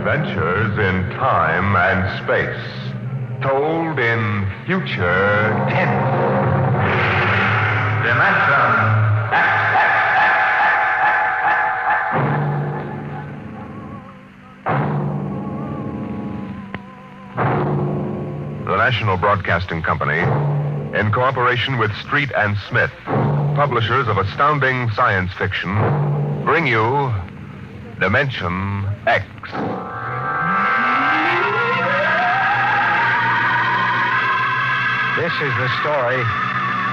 Adventures in time and space, told in future tense. Dimension. The National Broadcasting Company, in cooperation with Street and Smith, publishers of astounding science fiction, bring you Dimension X. This is the story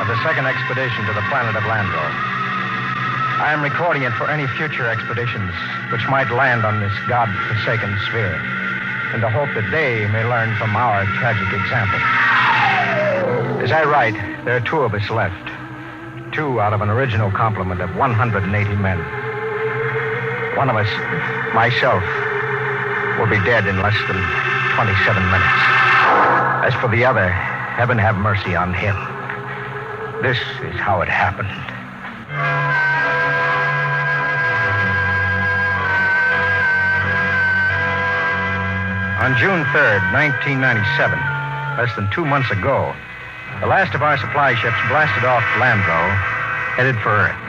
of the second expedition to the planet of Landro. I am recording it for any future expeditions which might land on this God-forsaken sphere, in the hope that they may learn from our tragic example. As I write, there are 2 of us left. 2 out of an original complement of 180 men. One of us, myself, will be dead in less than 27 minutes. As for the other, heaven have mercy on him. This is how it happened. On June 3rd, 1997, less than 2 months ago, the last of our supply ships blasted off Landro, headed for Earth.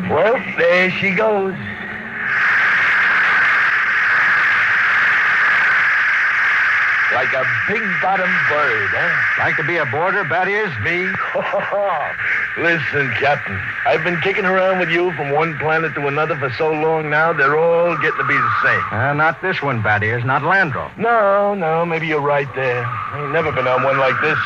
Well, there she goes. Like a big-bottom bird, huh? Like to be a boarder, Battiers? Me? Listen, Captain, I've been kicking around with you from one planet to another for so long now, they're all getting to be the same. Not this one, Battiers, not Landro. No, maybe you're right there. I ain't never been on one like this.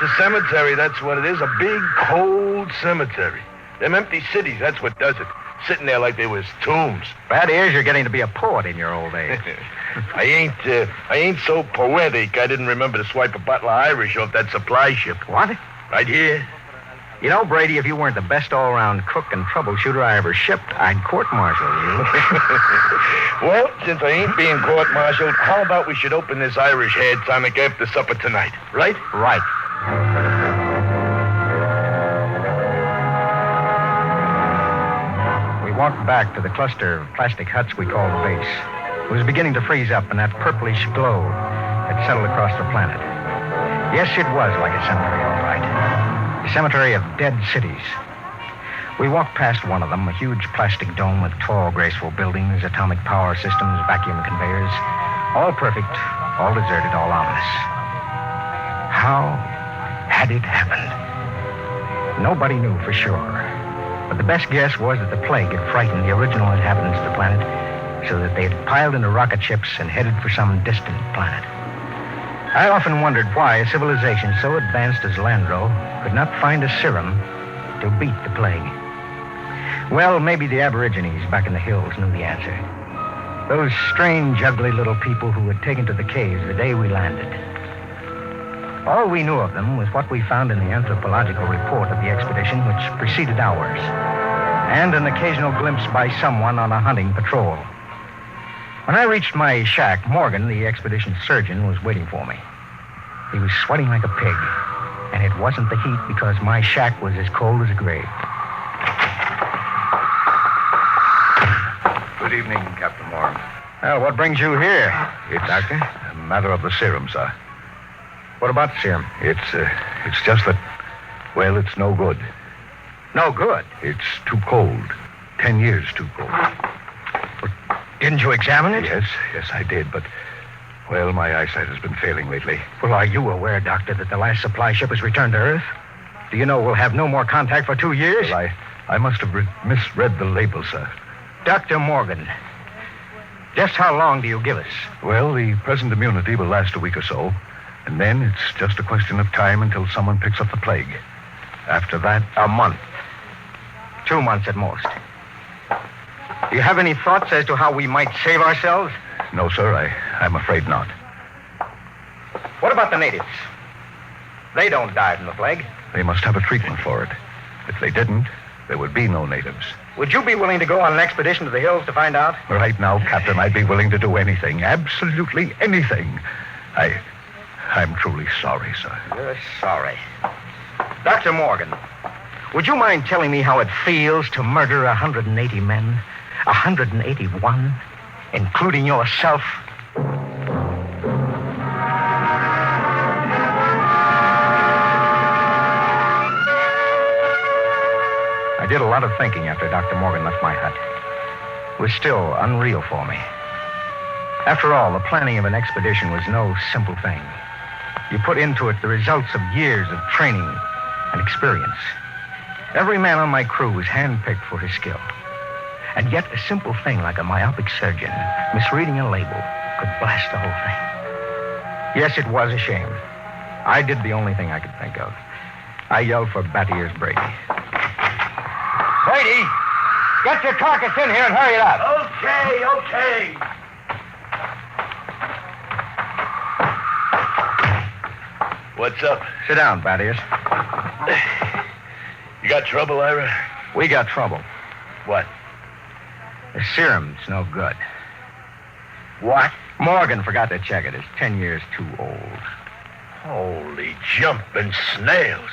It's a cemetery, that's what it is. A big, cold cemetery. Them empty cities, that's what does it. Sitting there like they was tombs. Battiers, you're getting to be a poet in your old age. I ain't so poetic I didn't remember to swipe a bottle of Irish off that supply ship. What? Right here. You know, Brady, if you weren't the best all-around cook and troubleshooter I ever shipped, I'd court-martial you. Well, since I ain't being court-martialed, how about we should open this Irish hair tonic after supper tonight, right? Right. We walked back to the cluster of plastic huts we call the base. It was beginning to freeze up, and that purplish glow had settled across the planet. Yes, it was like a cemetery, all right. A cemetery of dead cities. We walked past one of them, a huge plastic dome with tall, graceful buildings, atomic power systems, vacuum conveyors. All perfect, all deserted, all ominous. How had it happened? Nobody knew for sure. But the best guess was that the plague had frightened the original inhabitants of the planet so that they had piled into rocket ships and headed for some distant planet. I often wondered why a civilization so advanced as Landro could not find a serum to beat the plague. Well, maybe the Aborigines back in the hills knew the answer. Those strange, ugly little people who had taken to the caves the day we landed. All we knew of them was what we found in the anthropological report of the expedition which preceded ours, and an occasional glimpse by someone on a hunting patrol. When I reached my shack, Morgan, the expedition surgeon, was waiting for me. He was sweating like a pig, and it wasn't the heat because my shack was as cold as a grave. Good evening, Captain Morgan. Well, what brings you here? It's Doctor? a matter of the serum, sir. What about the serum? It's just that, well, it's no good. No good. It's too cold. 10 years too cold. Didn't you examine it? Yes, I did, but, well, my eyesight has been failing lately. Well, are you aware, Doctor, that the last supply ship has returned to Earth? Do you know we'll have no more contact for 2 years? Well, I must have misread the label, sir. Dr. Morgan, just how long do you give us? Well, the present immunity will last a week or so, and then it's just a question of time until someone picks up the plague. After that, a month. 2 months at most. Do you have any thoughts as to how we might save ourselves? No, sir, I'm afraid not. What about the natives? They don't die from the plague. They must have a treatment for it. If they didn't, there would be no natives. Would you be willing to go on an expedition to the hills to find out? Right now, Captain, I'd be willing to do anything. Absolutely anything. I'm truly sorry, sir. You're sorry. Dr. Morgan, would you mind telling me how it feels to murder 180 men? 181? including yourself. I did a lot of thinking after Dr. Morgan left my hut. It was still unreal for me. After all, the planning of an expedition was no simple thing. You put into it the results of years of training and experience. Every man on my crew was handpicked for his skill. And yet a simple thing like a myopic surgeon misreading a label could blast the whole thing. Yes, it was a shame. I did the only thing I could think of. I yelled for Batty-Ears Brady. Brady, get your carcass in here and hurry it up. Okay. What's up? Sit down, Batty-Ears. You got trouble, Ira? We got trouble. What? The serum's no good. What? Morgan forgot to check it. It's 10 years too old. Holy jumping snails.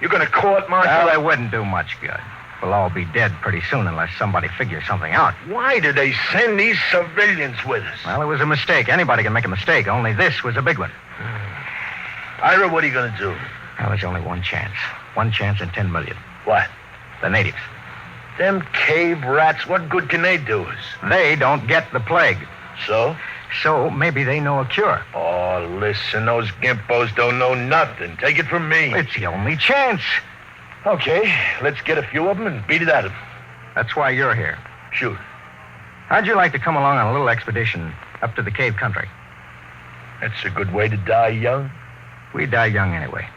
You're going to court-martial? Well, it wouldn't do much good. We'll all be dead pretty soon unless somebody figures something out. Why did they send these civilians with us? Well, it was a mistake. Anybody can make a mistake. Only this was a big one. Ira, what are you going to do? Well, there's only one chance. One chance in 10 million. What? The natives. Them cave rats, what good can they do us? They don't get the plague. So? So maybe they know a cure. Oh, listen, those gimpos don't know nothing. Take it from me. It's the only chance. Okay, let's get a few of them and beat it at them. That's why you're here. Shoot. How'd you like to come along on a little expedition up to the cave country? That's a good way to die young. We die young anyway.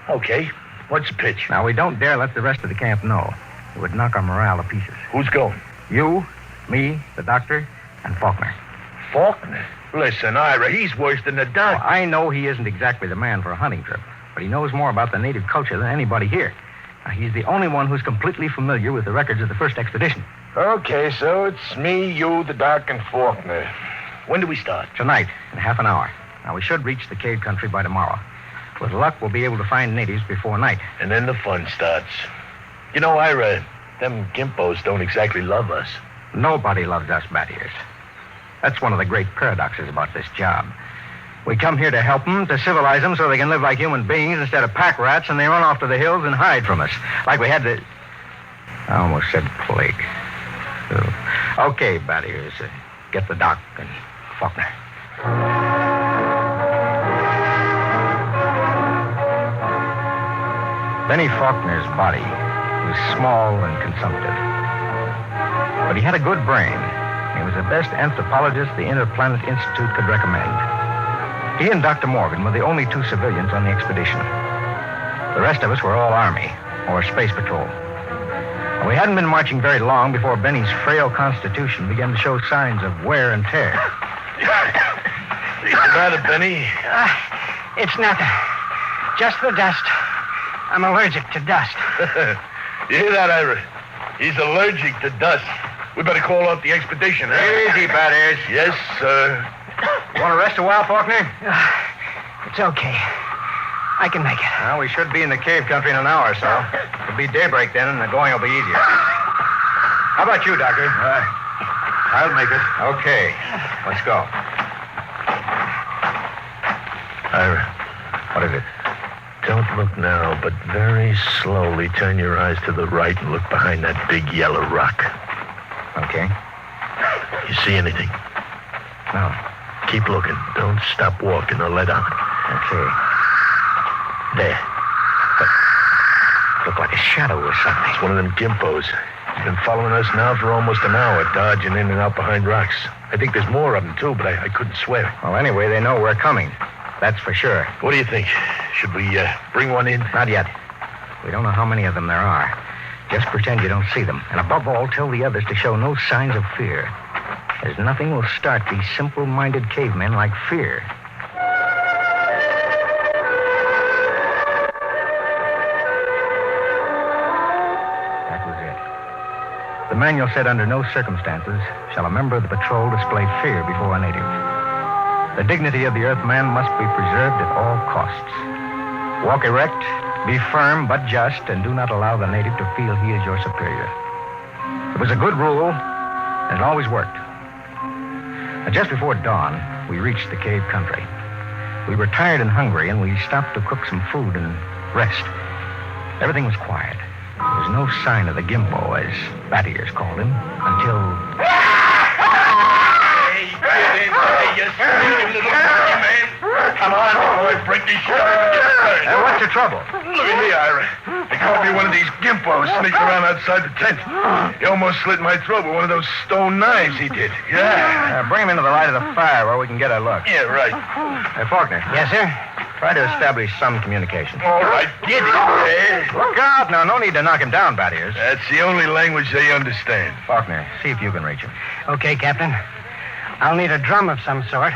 Okay, what's the pitch? Now, we don't dare let the rest of the camp know. It would knock our morale to pieces. Who's going? You, me, the doctor, and Faulkner. Faulkner? Listen, Ira, he's worse than the doc. Well, I know he isn't exactly the man for a hunting trip, but he knows more about the native culture than anybody here. Now, he's the only one who's completely familiar with the records of the first expedition. Okay, so it's me, you, the doc, and Faulkner. When do we start? Tonight, in half an hour. Now, we should reach the cave country by tomorrow. With luck, we'll be able to find natives before night. And then the fun starts. You know, Ira, them gimpos don't exactly love us. Nobody loves us, Batty-Ears. That's one of the great paradoxes about this job. We come here to help them, to civilize them so they can live like human beings instead of pack rats, and they run off to the hills and hide from us. Like we had the... I almost said plague. Okay, Batty-Ears, get the doc and Faulkner. Benny Faulkner's body was small and consumptive. But he had a good brain. He was the best anthropologist the Interplanet Institute could recommend. He and Dr. Morgan were the only two civilians on the expedition. The rest of us were all Army or Space Patrol. And we hadn't been marching very long before Benny's frail constitution began to show signs of wear and tear. What's the matter, Benny? It's nothing. Just the dust. I'm allergic to dust. You hear that, Ira? He's allergic to dust. We better call off the expedition, huh? Easy, Batty-Ears. Yes, sir. Want to rest a while, Faulkner? It's okay. I can make it. Well, we should be in the cave country in an hour or so. It'll be daybreak then, and the going will be easier. How about you, Doctor? I'll make it. Okay. Let's go. Ira, What is it? don't look now, but very slowly turn your eyes to the right and look behind that big yellow rock. Okay. You see anything? No. Keep looking. Don't stop walking or let on. Okay. There. Look like a shadow or something. It's one of them gimpos. He's been following us now for almost an hour, dodging in and out behind rocks. I think there's more of them, too, but I couldn't swear. Well, anyway, they know we're coming. That's for sure. What do you think? Should we bring one in? Not yet. We don't know how many of them there are. Just pretend you don't see them. And above all, tell the others to show no signs of fear. There's nothing will start these simple-minded cavemen like fear. That was it. The manual said under no circumstances shall a member of the patrol display fear before a native. The dignity of the Earthman must be preserved at all costs. Walk erect, be firm but just, and do not allow the native to feel he is your superior. It was a good rule, and it always worked. Just before dawn, we reached the cave country. We were tired and hungry, and we stopped to cook some food and rest. Everything was quiet. There was no sign of the Gimpo, as Battiers called him, until... Hey, get in there, you sneaky little monkey man. Come on, boy, break these shoulders. what's the trouble? Look at me, Ira. They caught me one of these gimpos sneaking around outside the tent. He almost slit my throat with one of those stone knives he did. Yeah. Bring him into the light of the fire where we can get a look. Yeah, right. Faulkner. Yes, sir? Try to establish some communication. All right, get it. Yeah. Look out. No need to knock him down, Battiers. That's the only language they understand. Faulkner, see if you can reach him. Okay, Captain. I'll need a drum of some sort.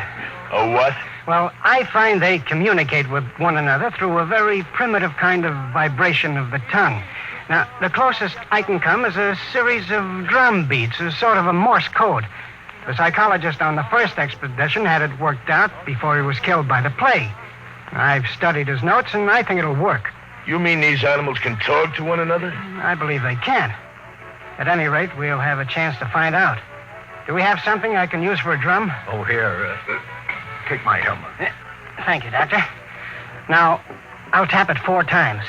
A what? Well, I find they communicate with one another through a very primitive kind of vibration of the tongue. Now, the closest I can come is a series of drum beats, a sort of a Morse code. The psychologist on the first expedition had it worked out before he was killed by the plague. I've studied his notes, and I think it'll work. You mean these animals can talk to one another? I believe they can. At any rate, we'll have a chance to find out. Do we have something I can use for a drum? Oh, here. Take my helmet. Thank you, Doctor. Now, I'll tap it 4 times.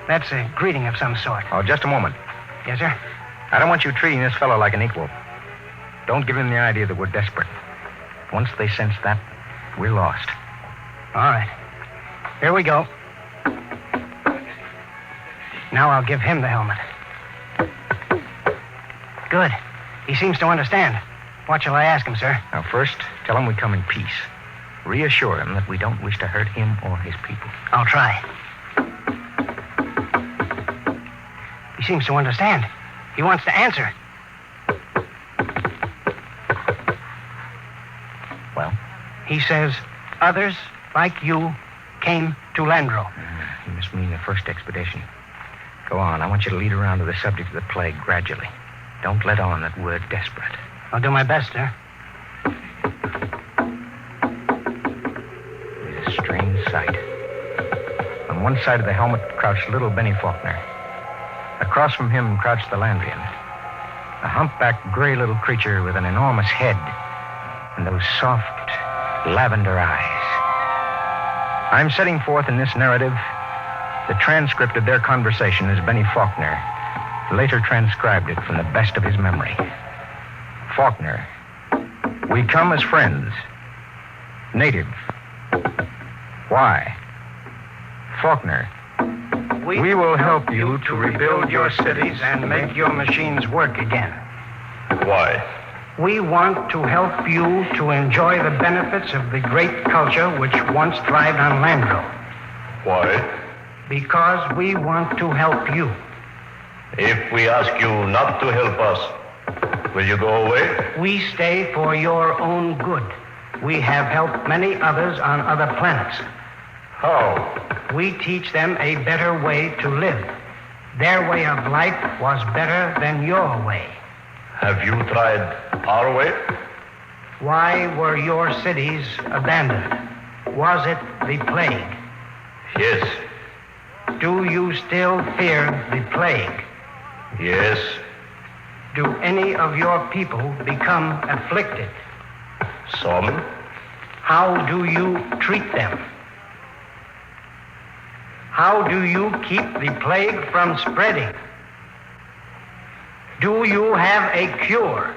That's a greeting of some sort. Oh, just a moment. Yes, sir? I don't want you treating this fellow like an equal. Don't give him the idea that we're desperate. Once they sense that, we're lost. All right. Here we go. Now I'll give him the helmet. Good. He seems to understand. What shall I ask him, sir? Now, first, tell him we come in peace. Reassure him that we don't wish to hurt him or his people. I'll try. He seems to understand. He wants to answer. Well? He says, others like you came to Landro. He must mean the first expedition. Go on. I want you to lead around to the subject of the plague gradually. Don't let on that we're desperate. I'll do my best, sir. It's a strange sight. On one side of the helmet crouched little Benny Faulkner. Across from him crouched the Landrian, a humpbacked gray little creature with an enormous head and those soft lavender eyes. I'm setting forth in this narrative the transcript of their conversation as Benny Faulkner later transcribed it from the best of his memory. Faulkner, we come as friends. Native. Why? Faulkner, we will help you to rebuild your cities and make your machines work again. Why? We want to help you to enjoy the benefits of the great culture which once thrived on Landro. Why? Because we want to help you. If we ask you not to help us, will you go away? We stay for your own good. We have helped many others on other planets. How? We teach them a better way to live. Their way of life was better than your way. Have you tried our way? Why were your cities abandoned? Was it the plague? Yes. Do you still fear the plague? Yes. Do any of your people become afflicted? Some. How do you treat them? How do you keep the plague from spreading? Do you have a cure?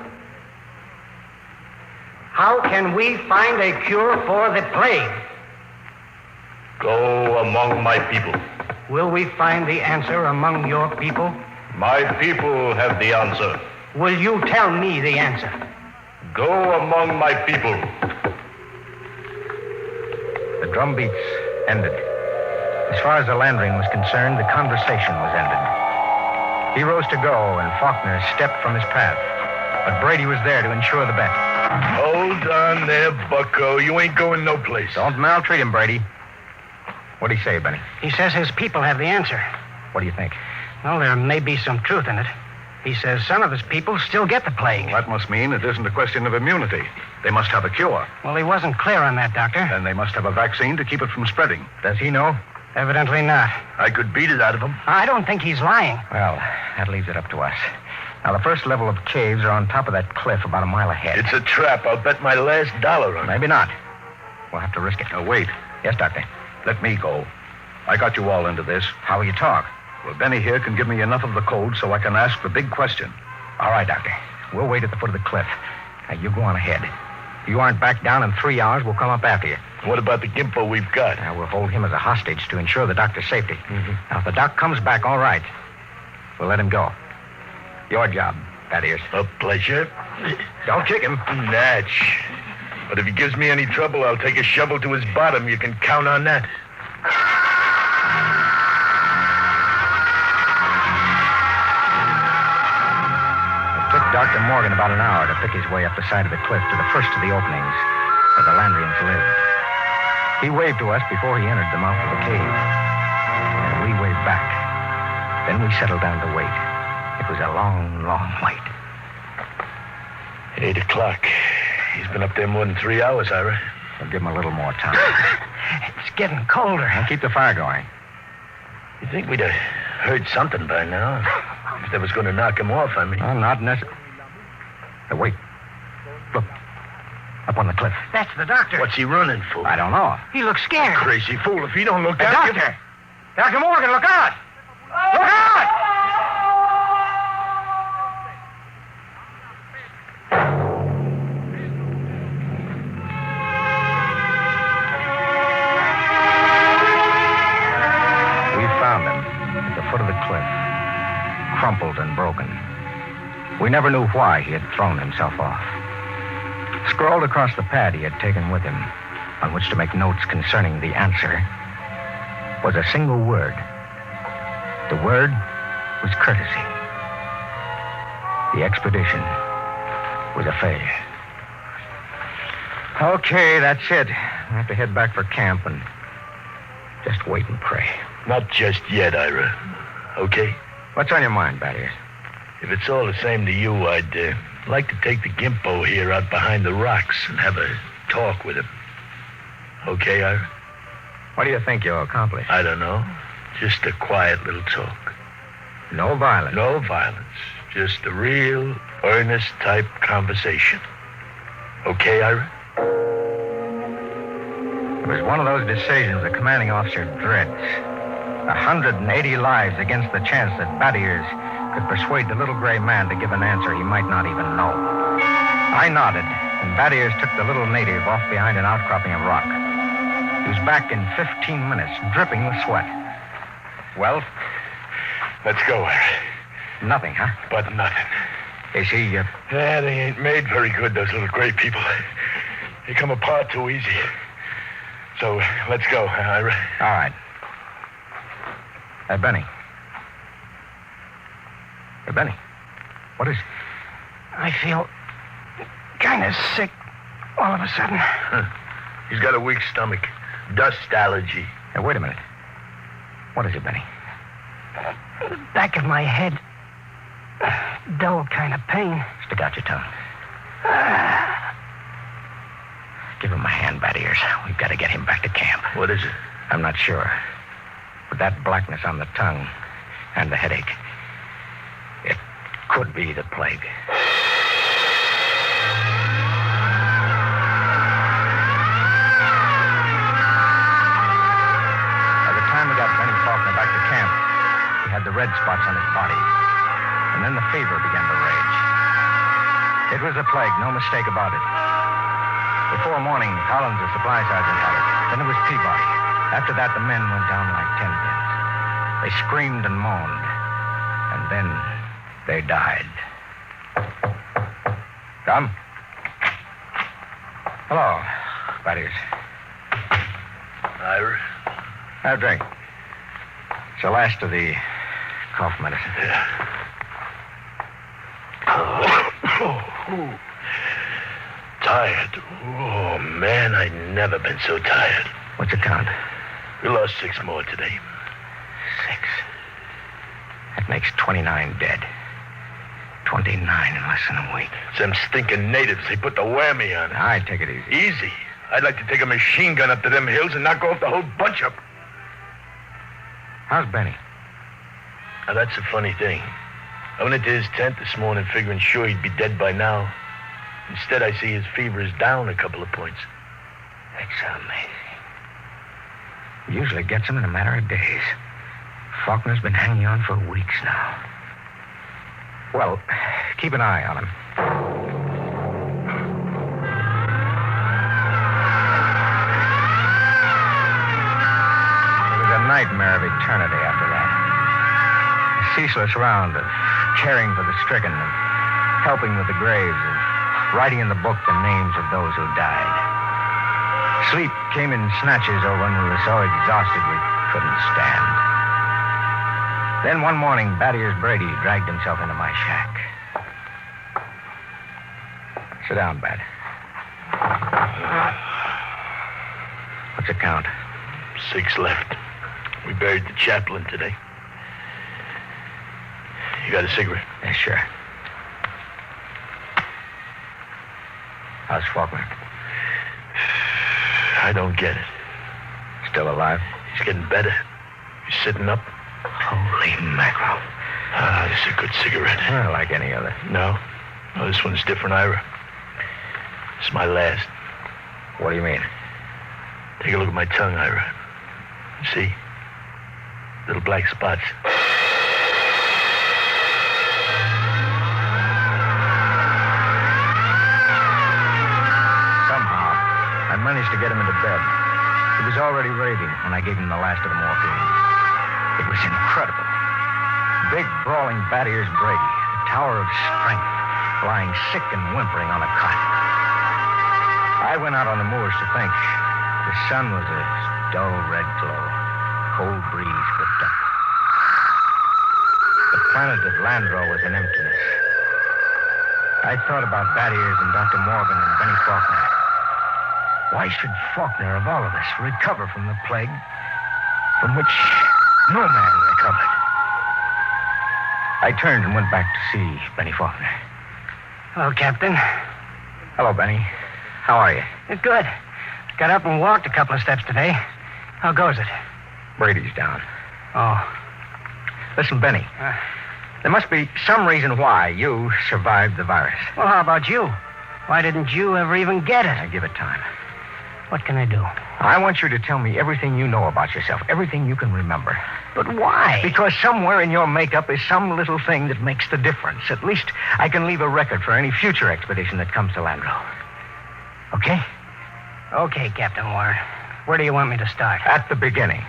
How can we find a cure for the plague? Go among my people. Will we find the answer among your people? My people have the answer. Will you tell me the answer? Go among my people. The drum beats ended. As far as the Landrian was concerned, the conversation was ended. He rose to go, and Faulkner stepped from his path. But Brady was there to ensure the bet. Hold on there, bucko. You ain't going no place. Don't maltreat him, Brady. What'd he say, Benny? He says his people have the answer. What do you think? Well, there may be some truth in it. He says some of his people still get the plague. Well, that must mean it isn't a question of immunity. They must have a cure. Well, he wasn't clear on that, Doctor. Then they must have a vaccine to keep it from spreading. Does he know? Evidently not. I could beat it out of him. I don't think he's lying. Well, that leaves it up to us. Now, the first level of caves are on top of that cliff about a mile ahead. It's a trap. I'll bet my last dollar on it. Maybe not. We'll have to risk it. Now, wait. Yes, Doctor. Let me go. I got you all into this. How will you talk? Well, Benny here can give me enough of the code so I can ask the big question. All right, Doctor. We'll wait at the foot of the cliff. Now, you go on ahead. If you aren't back down in 3 hours, we'll come up after you. What about the gimpo we've got? Now, we'll hold him as a hostage to ensure the doctor's safety. Mm-hmm. Now, if the doc comes back, all right. We'll let him go. Your job, that is. A pleasure. Don't kick him. Natch. But if he gives me any trouble, I'll take a shovel to his bottom. You can count on that. It took Dr. Morgan about an hour to pick his way up the side of the cliff to the first of the openings where the Landrians lived. He waved to us before he entered the mouth of the cave. And we waved back. Then we settled down to wait. It was a long, long wait. 8 o'clock. He's been up there more than 3 hours, Ira. We'll give him a little more time. It's getting colder. Now keep the fire going. You think we'd have heard something by now? If that was going to knock him off, I mean. Oh, not necessarily. Wait. Look. Up on the cliff. That's the doctor. What's he running for? I don't know. He looks scared. Crazy fool. If he don't look Hey, out... Doctor! Dr. Morgan, look out! Look out! We found him at the foot of the cliff, crumpled and broken. We never knew why he had thrown himself off. Scrawled across the pad he had taken with him, on which to make notes concerning the answer, was a single word. The word was courtesy. The expedition was a failure. Okay, that's it. I have to head back for camp and just wait and pray. Not just yet, Ira. Okay? What's on your mind, Battier? If it's all the same to you, I'd like to take the gimpo here out behind the rocks and have a talk with him. Okay, Ira? What do you think you'll accomplish? I don't know. Just a quiet little talk. No violence. No violence. Just a real, earnest type conversation. Okay, Ira? It was one of those decisions a commanding officer dreads. 180 lives against the chance that Battier's could persuade the little gray man to give an answer he might not even know. I nodded, and Battier's took the little native off behind an outcropping of rock. He was back in 15 minutes, dripping with sweat. Well? Let's go, Ira. Nothing, huh? But nothing. Is he, Yeah, they ain't made very good, those little gray people. They come apart too easy. So, let's go, Ira. All right. Benny. Hey, Benny. What is... I feel kind of sick all of a sudden. He's got a weak stomach. Dust allergy. Hey, wait a minute. What is it, Benny? The back of my head. Dull kind of pain. Stick out your tongue. Give him a hand, Battiers. We've got to get him back to camp. What is it? I'm not sure. But that blackness on the tongue and the headache, it could be the plague. By the time we got Benny Faulkner back to camp, he had the red spots on his body. And then the fever began to rage. It was a plague, no mistake about it. Before morning, Collins, the supply sergeant, had it. Then it was Peabody. After that, the men went down like 10 pins. They screamed and moaned. And then they died. Come. Hello, Battiers. Ira? Have a drink. It's the last of the cough medicine. Yeah. Tired. Oh, man, I've never been so tired. What's the count? We lost 6 more today. 6. That makes 29 dead. 29 in less than a week. It's them stinking natives. They put the whammy on it. I'd take it easy. Easy. I'd like to take a machine gun up to them hills and knock off the whole bunch of them. How's Benny? Now, that's a funny thing. I went into his tent this morning figuring sure he'd be dead by now. Instead, I see his fever is down a couple of points. It's amazing. Usually gets him in a matter of days. Faulkner's been hanging on for weeks now. Well, keep an eye on him. It was a nightmare of eternity after that. A ceaseless round of caring for the stricken, of helping with the graves, of writing in the book the names of those who died. Sleep came in snatches or when we were so exhausted we couldn't stand. Then one morning, Bad-Ears Brady dragged himself into my shack. Sit down, Bad. What's it count? 6 left. We buried the chaplain today. You got a cigarette? Yeah, sure. How's Faulkner? I don't get it. Still alive? He's getting better. He's sitting up. Holy mackerel. Ah, this is a good cigarette. Like any other. No, this one's different, Ira. It's my last. What do you mean? Take a look at my tongue, Ira. See? Little black spots. Somehow, I managed to get him into bed. He was already raving when I gave him the last of the morphine. It was incredible. Big, brawling Bad-Ears Brady, a tower of strength, lying sick and whimpering on a cot. I went out on the moors to think. The sun was a dull red glow. Cold breeze whipped up. The planet at Landro was an emptiness. I thought about Bad-Ears and Dr. Morgan and Benny Faulkner. Why should Faulkner, of all of us, recover from the plague from which no man recovered? I turned and went back to see Benny Faulkner. Hello, Captain. Hello, Benny. How are you? It's good. Got up and walked a couple of steps today. How goes it? Brady's down. Oh. Listen, Benny. There must be some reason why you survived the virus. Well, how about you? Why didn't you ever even get it? I give it time. What can I do? I want you to tell me everything you know about yourself, everything you can remember. But why? Because somewhere in your makeup is some little thing that makes the difference. At least I can leave a record for any future expedition that comes to Landro. Okay? Okay, Captain Warren. Where do you want me to start? At the beginning.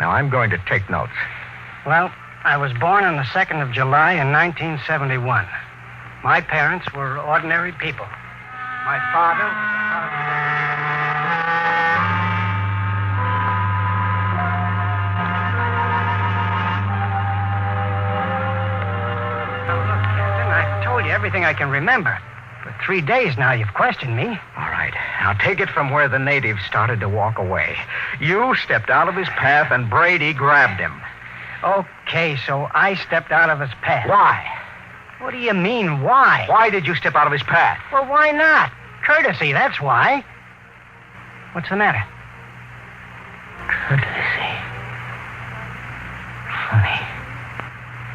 Now, I'm going to take notes. Well, I was born on the 2nd of July in 1971. My parents were ordinary people. My father Now, look, Captain, I've told you everything I can remember. For 3 days now, you've questioned me. All right. Now, take it from where the natives started to walk away. You stepped out of his path, and Brady grabbed him. Okay, so I stepped out of his path. Why? What do you mean, why? Why did you step out of his path? Well, why not? Courtesy, that's why. What's the matter? Courtesy. Funny.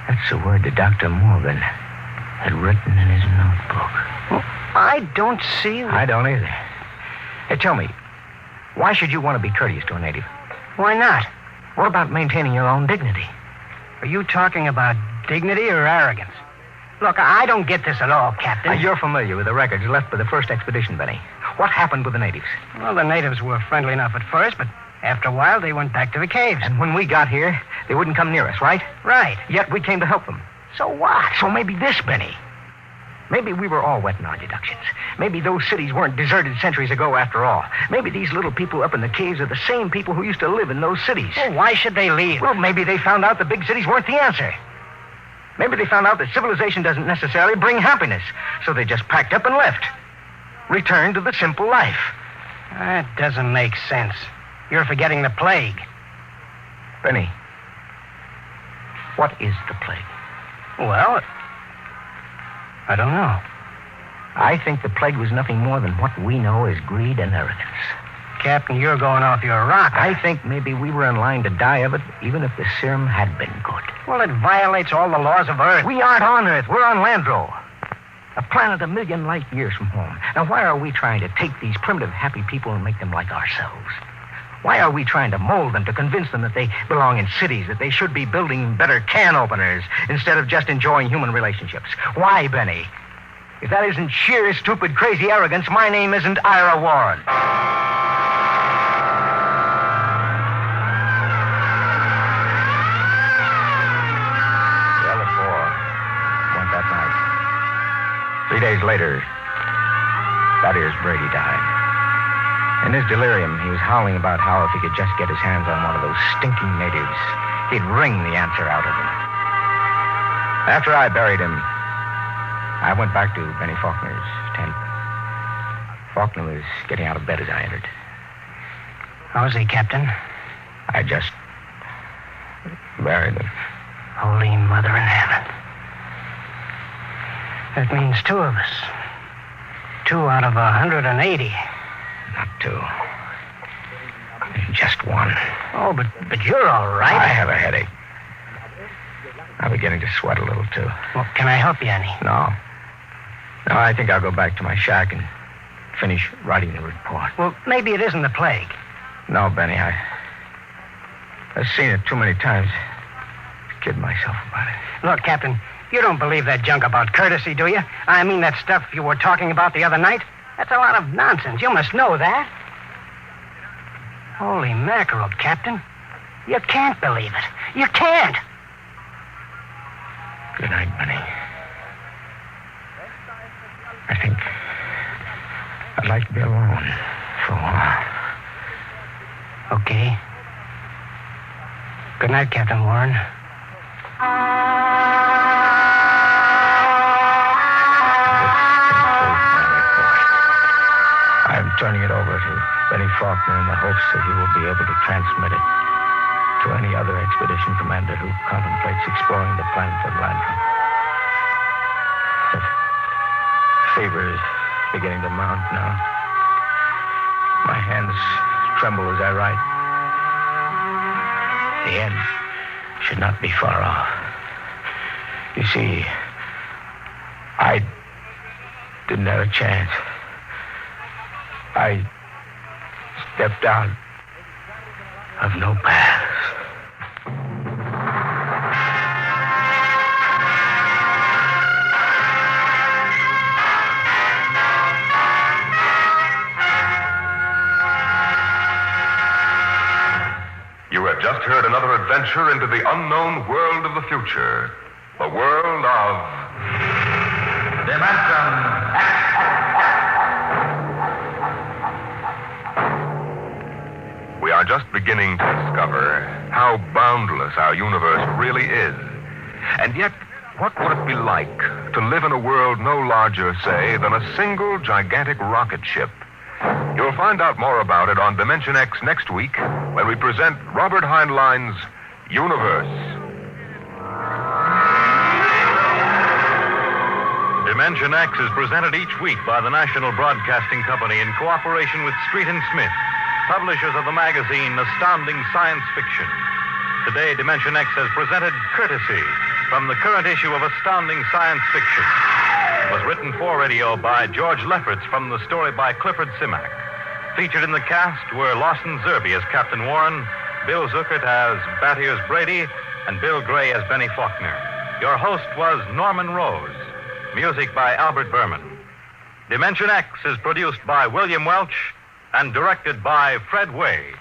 That's the word that Dr. Morgan had written in his notebook. Well, I don't see... I don't either. Hey, tell me, why should you want to be courteous to a native? Why not? What about maintaining your own dignity? Are you talking about dignity or arrogance? Look, I don't get this at all, Captain. You're familiar with the records left by the first expedition, Benny. What happened with the natives? Well, the natives were friendly enough at first, but after a while, they went back to the caves. And when we got here, they wouldn't come near us, right? Right. Yet we came to help them. So what? So maybe this, Benny. Maybe we were all wet in our deductions. Maybe those cities weren't deserted centuries ago after all. Maybe these little people up in the caves are the same people who used to live in those cities. Well, why should they leave? Well, maybe they found out the big cities weren't the answer. Maybe they found out that civilization doesn't necessarily bring happiness. So they just packed up and left. Returned to the simple life. That doesn't make sense. You're forgetting the plague. Benny, what is the plague? Well, I don't know. I think the plague was nothing more than what we know as greed and arrogance. Captain, you're going off your rocker. I think maybe we were in line to die of it, even if the serum had been good. Well, it violates all the laws of Earth. We aren't on Earth. We're on Landro. A planet a million light years from home. Now, why are we trying to take these primitive, happy people and make them like ourselves? Why are we trying to mold them, to convince them that they belong in cities, that they should be building better can openers instead of just enjoying human relationships? Why, Benny? If that isn't sheer, stupid, crazy arrogance, my name isn't Ira Warren. The other four went that night. 3 days later, that here's Brady died. In his delirium, he was howling about how if he could just get his hands on one of those stinking natives, he'd wring the answer out of him. After I buried him, I went back to Benny Faulkner's tent. Faulkner was getting out of bed as I entered. How's he, Captain? I just buried him. Holy Mother in heaven. That means 2 of us. 2 out of 180. Not 2. Just 1. Oh, but you're all right. I have a headache. I'm beginning to sweat a little, too. Well, can I help you any? No, I think I'll go back to my shack and finish writing the report. Well, maybe it isn't the plague. No, Benny, I've seen it too many times to kid myself about it. Look, Captain, you don't believe that junk about courtesy, do you? I mean that stuff you were talking about the other night? That's a lot of nonsense. You must know that. Holy mackerel, Captain. You can't believe it. You can't. Good night, Benny. I think I'd like to be alone for a while. Okay. Good night, Captain Warren. I'm turning it over to Benny Faulkner in the hopes that he will be able to transmit it to any other expedition commander who contemplates exploring the planet of Landro. The fever is beginning to mount now. My hands tremble as I write. The end should not be far off. You see, I didn't have a chance. I stepped out of no paths. You have just heard another adventure into the unknown world of the future. The world of Dimension X. We are just beginning to discover how boundless our universe really is. And yet, what would it be like to live in a world no larger, say, than a single gigantic rocket ship? You'll find out more about it on Dimension X next week when we present Robert Heinlein's Universe. Dimension X is presented each week by the National Broadcasting Company in cooperation with Street & Smith, publishers of the magazine Astounding Science Fiction. Today, Dimension X has presented Courtesy from the current issue of Astounding Science Fiction. It was written for radio by George Lefferts from the story by Clifford Simak. Featured in the cast were Lawson Zerbe as Captain Warren, Bill Zuckert as Battiers Brady, and Bill Gray as Benny Faulkner. Your host was Norman Rose. Music by Albert Berman. Dimension X is produced by William Welch and directed by Fred Way.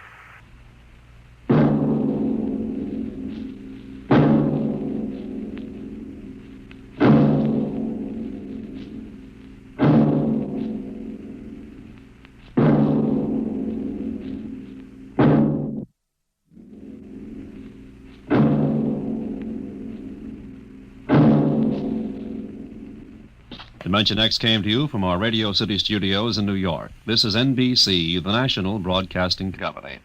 Dimension X came to you from our Radio City studios in New York. This is NBC, the national broadcasting company.